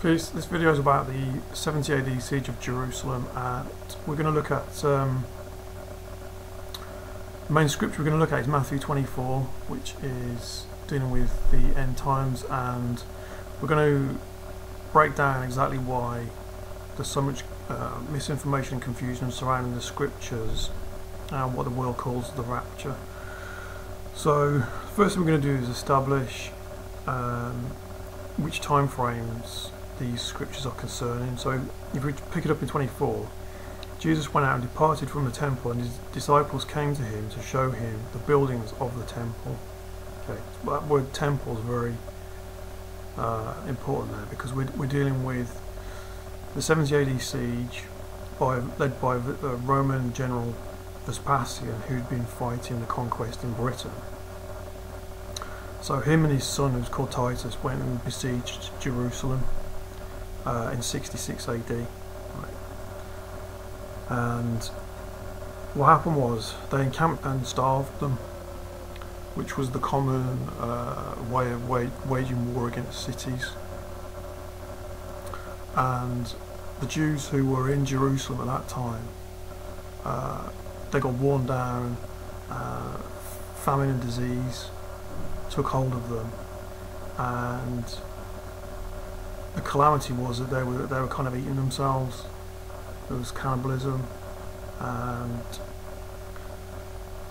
Okay, so this video is about the 70 AD siege of Jerusalem, and we're going to look at the main scripture we're going to look at is Matthew 24, which is dealing with the end times, and we're going to break down exactly why there's so much misinformation and confusion surrounding the scriptures and what the world calls the rapture. So the first thing we're going to do is establish which time frames these scriptures are concerning. So if we pick it up in 24, Jesus went out and departed from the temple, and his disciples came to him to show him the buildings of the temple. Okay, so that word temple is very important there, because we're dealing with the 70 AD siege led by the Roman general Vespasian, who'd been fighting the conquest in Britain. So him and his son, who's called Titus, went and besieged Jerusalem in 66 AD. Right. And what happened was they encamped and starved them, which was the common way of waging war against cities. And the Jews who were in Jerusalem at that time, they got worn down, famine and disease took hold of them, and the calamity was that they were kind of eating themselves. There was cannibalism, and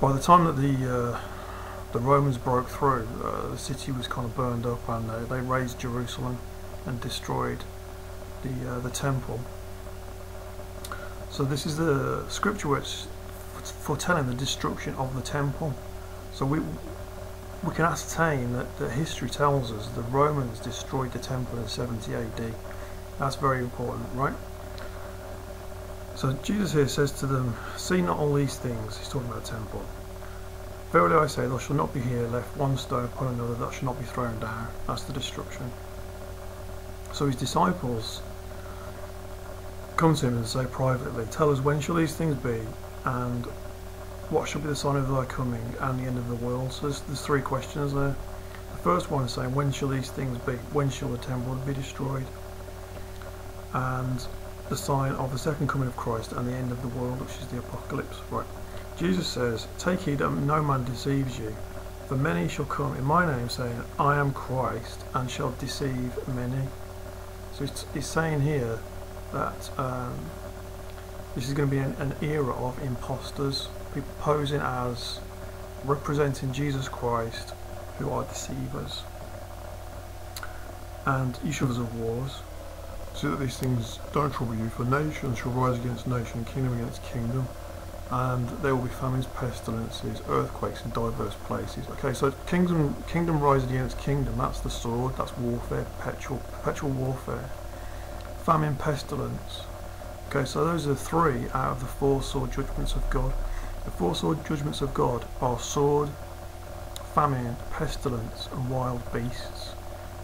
by the time that the Romans broke through, the city was kind of burned up, and they razed Jerusalem and destroyed the temple. So this is the scripture which foretelling the destruction of the temple. So we can ascertain that history tells us the Romans destroyed the temple in 70 AD. That's very important, right? So Jesus here says to them, "See not all these things," he's talking about the temple. "Verily I say, there shall not be here left one stone upon another that shall not be thrown down." That's the destruction. So his disciples come to him and say privately, "Tell us, when shall these things be, and what shall be the sign of thy coming and the end of the world?" So there's three questions there. The first one is saying, when shall these things be? When shall the temple be destroyed? And the sign of the second coming of Christ and the end of the world, which is the apocalypse. Right. Jesus says, "Take heed that no man deceives you, for many shall come in my name, saying, I am Christ, and shall deceive many." So he's saying here that this is going to be an era of imposters, people posing as representing Jesus Christ, who are deceivers. And you shall of wars, so that these things don't trouble you, for nation shall rise against nation, kingdom against kingdom, and there will be famines, pestilences, earthquakes in diverse places. Okay, so kingdom rising against kingdom, that's the sword, that's warfare, perpetual warfare. Famine, pestilence. Okay, so those are three out of the four sword judgments of God. The four sword judgments of God are sword, famine, pestilence, and wild beasts.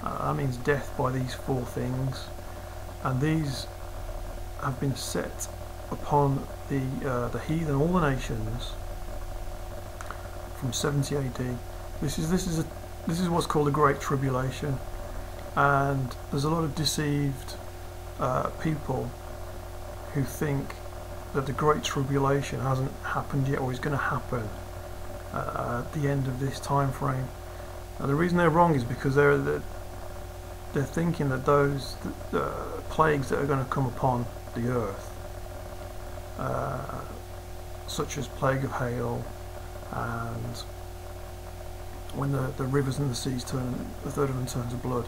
That means death by these four things, and these have been set upon the heathen, all the nations, from 70 AD. This is what's called the Great Tribulation, and there's a lot of deceived people who think that the Great Tribulation hasn't happened yet, or is going to happen at the end of this time frame. Now, the reason they're wrong is because they're thinking that those plagues that are going to come upon the earth, such as plague of hail, and when the rivers and the seas turn, the third of them turns to blood,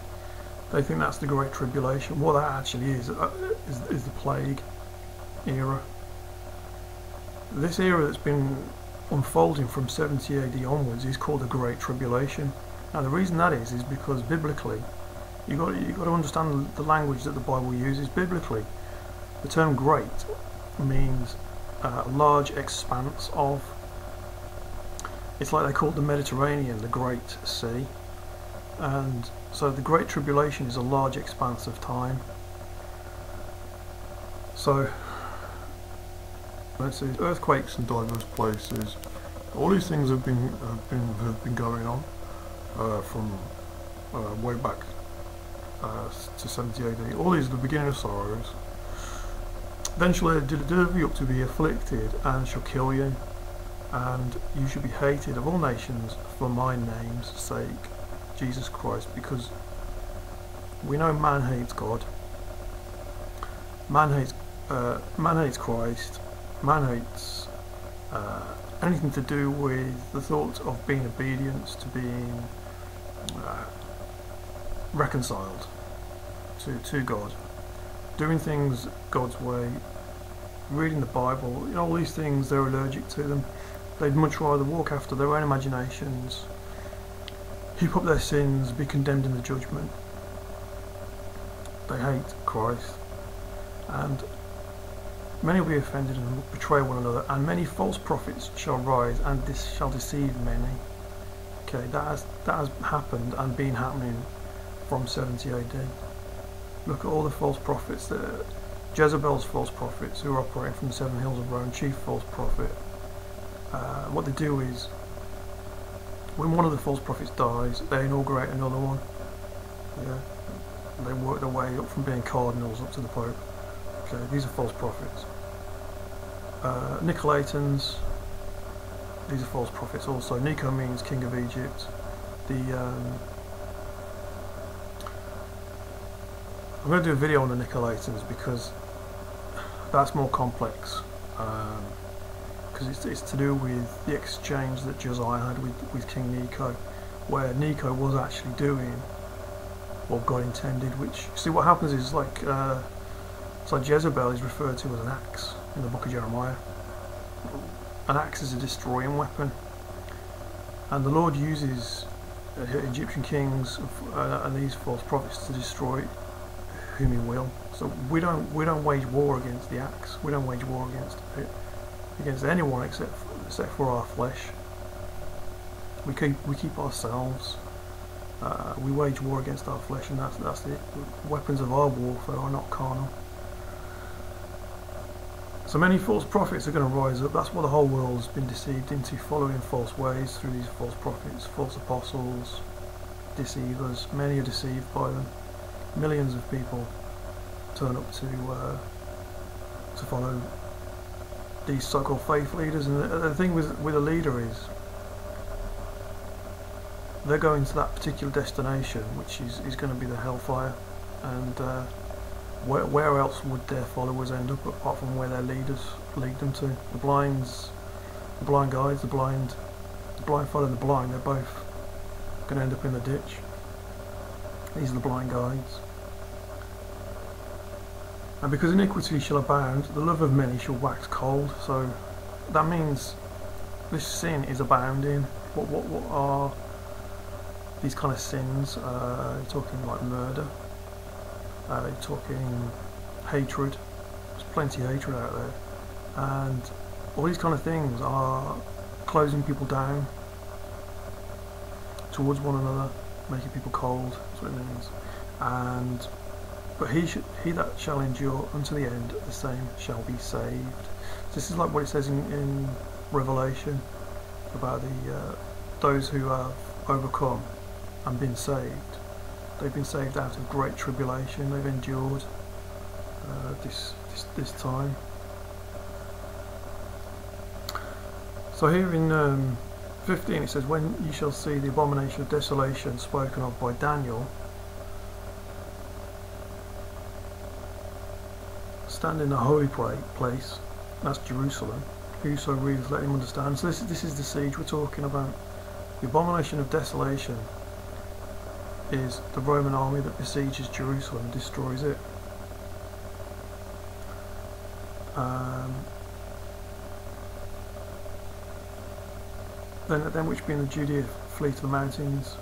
they think that's the Great Tribulation. What that actually is the plague era. This era that's been unfolding from 70 AD onwards is called the Great Tribulation. Now the reason that is because biblically, you've got to understand the language that the Bible uses. Biblically, the term great means a large expanse of. It's like they call the Mediterranean the Great Sea, and so the Great Tribulation is a large expanse of time. So let's see, earthquakes in diverse places. All these things have been going on from way back to 70 AD. All these are the beginning of sorrows. Then shall they deliver you up to be afflicted, and shall kill you, and you shall be hated of all nations for my name's sake, Jesus Christ, because we know man hates God, man hates Christ, man hates anything to do with the thought of being obedient, to being reconciled to God, doing things God's way, reading the Bible, all these things. They're allergic to them. They'd much rather walk after their own imaginations, heap up their sins, be condemned in the judgment. They hate Christ, and many will be offended and betray one another, and many false prophets shall rise, and this shall deceive many. Okay, that has happened and been happening from 70 AD. Look at all the false prophets, Jezebel's false prophets who are operating from the 7 hills of Rome, chief false prophet. What they do is, when one of the false prophets dies, they inaugurate another one. Yeah, they work their way up from being cardinals up to the Pope. Okay, these are false prophets. Nicolaitans, these are false prophets also. Nico means king of Egypt. I'm going to do a video on the Nicolaitans because that's more complex. Because it's to do with the exchange that Josiah had with King Necho, where Necho was actually doing what God intended. Which, see, what happens is it's like Jezebel is referred to as an axe in the book of Jeremiah. An axe is a destroying weapon, and the Lord uses Egyptian kings and these false prophets to destroy whom He will. So we don't wage war against the axe. We don't wage war against anyone except for our flesh. We keep ourselves. We wage war against our flesh, and that's the weapons of our warfare are not carnal. So many false prophets are going to rise up. That's what the whole world has been deceived into, following false ways through these false prophets, false apostles, deceivers. Many are deceived by them. Millions of people turn up to follow these so-called faith leaders, and the thing with a leader is they're going to that particular destination, which is going to be the hellfire, and where else would their followers end up apart from where their leaders lead them to? The blind guides, the blind following the blind. They're both going to end up in the ditch. These are the blind guides. And because iniquity shall abound, the love of many shall wax cold. So that means this sin is abounding. What are these kind of sins? You're talking like murder. You're talking hatred. There's plenty of hatred out there, and all these kind of things are closing people down towards one another, making people cold. That's what it means. But he that shall endure unto the end, the same shall be saved. So this is like what it says in Revelation about those who have overcome and been saved. They've been saved out of great tribulation. They've endured this time. So here in 15 it says, when you shall see the abomination of desolation spoken of by Daniel stand in the holy place, that's Jerusalem, whoso readeth let him understand. So this is the siege we're talking about. The abomination of desolation is the Roman army that besieges Jerusalem and destroys it. Then which be in the Judea flee to the mountains.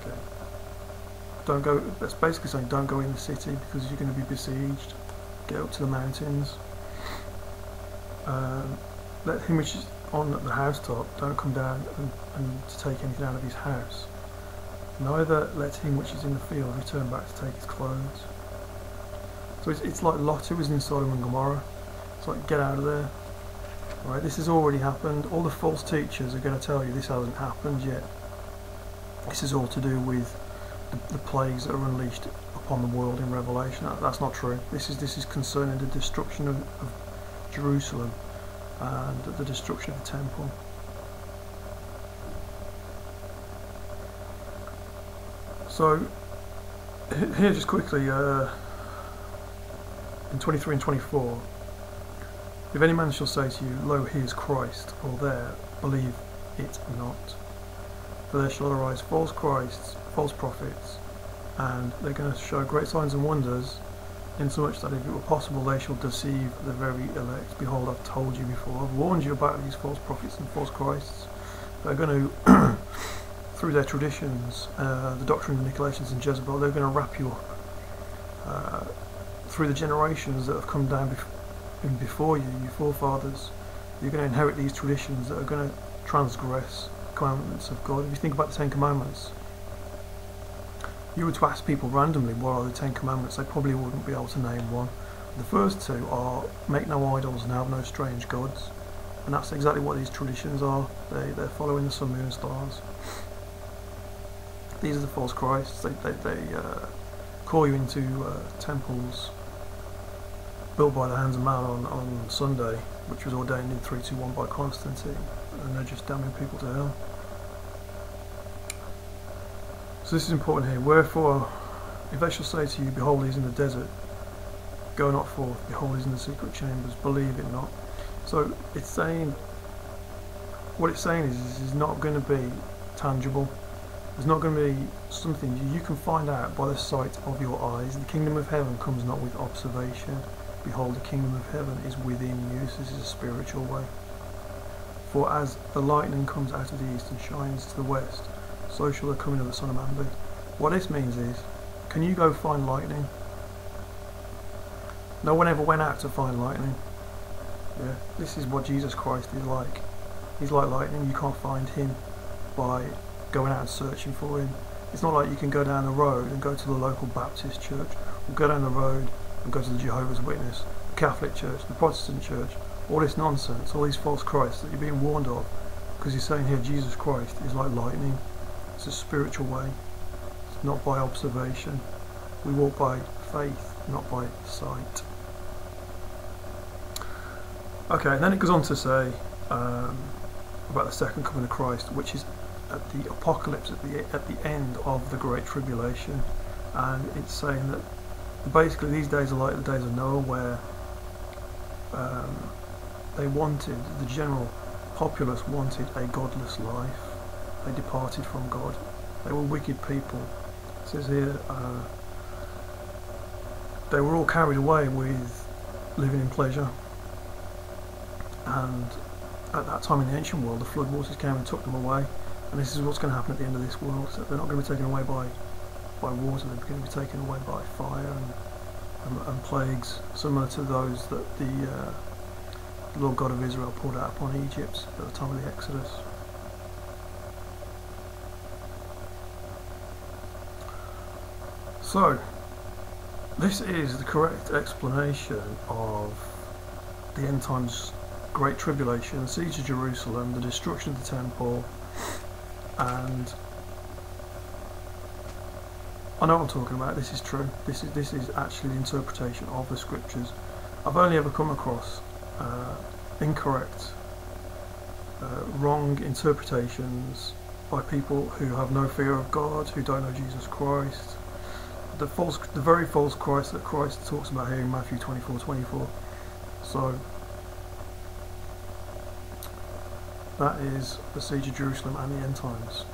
Okay. Don't go. That's basically saying don't go in the city because you're going to be besieged. Get up to the mountains. Let him which is on the housetop don't come down and to take anything out of his house. Neither let him which is in the field return back to take his clothes. So it's like Lot who was in Sodom and Gomorrah. It's like, get out of there. Right, this has already happened. All the false teachers are going to tell you this hasn't happened yet. This is all to do with the plagues that are unleashed upon the world in Revelation. That's not true. This is concerning the destruction of Jerusalem and the destruction of the temple. So here, just quickly, in 23 and 24, if any man shall say to you, Lo, he is Christ, or there, believe it not. For there shall arise false Christs, false prophets, and they're going to show great signs and wonders, insomuch that if it were possible they shall deceive the very elect. Behold, I've told you before, I've warned you about these false prophets and false Christs. They're going to, through their traditions, the doctrine of the Nicolaitans and Jezebel, they're going to wrap you up. Through the generations that have come down before you, your forefathers, you're going to inherit these traditions that are going to transgress the commandments of God. If you think about the Ten Commandments, you were to ask people randomly what are the Ten Commandments, they probably wouldn't be able to name one. The first two are make no idols and have no strange gods, and that's exactly what these traditions are. They're following the sun, moon and stars. These are the false Christs. They call you into temples built by the hands of man on Sunday, which was ordained in 321 by Constantine, and they're just damning people to hell. So this is important here. Wherefore, if they shall say to you, Behold, he is in the desert, go not forth. Behold, he is in the secret chambers, believe it not. So it's saying, what it's saying is this is not going to be tangible. There's not going to be something you can find out by the sight of your eyes. The kingdom of heaven comes not with observation. Behold, the kingdom of heaven is within you. This is a spiritual way. For as the lightning comes out of the east and shines to the west, so shall the coming of the Son of Man be. What this means is, can you go find lightning? No one ever went out to find lightning. Yeah, this is what Jesus Christ is like. He's like lightning. You can't find him by going out and searching for him. It's not like you can go down the road and go to the local Baptist church, or go down the road and go to the Jehovah's Witness, the Catholic Church, the Protestant Church, all this nonsense, all these false Christs that you're being warned of, because he's saying here Jesus Christ is like lightning. It's a spiritual way. It's not by observation. We walk by faith, not by sight. Okay, and then it goes on to say about the second coming of Christ, which is at the apocalypse, at the end of the Great Tribulation, and it's saying that basically these days are like the days of Noah, where the general populace wanted a godless life. They departed from God. They were wicked people. It says here, they were all carried away with living in pleasure, and at that time in the ancient world the flood waters came and took them away, and this is what's going to happen at the end of this world. So they're not going to be taken away by water, they're going to be taken away by fire and plagues similar to those that the Lord God of Israel poured out upon Egypt at the time of the Exodus. So this is the correct explanation of the end times Great Tribulation, the siege of Jerusalem, the destruction of the temple, and I know what I'm talking about. This is true. This is actually the interpretation of the scriptures. I've only ever come across incorrect, wrong interpretations by people who have no fear of God, who don't know Jesus Christ. The very false Christ that Christ talks about here in Matthew 24:24. So that is the siege of Jerusalem and the end times.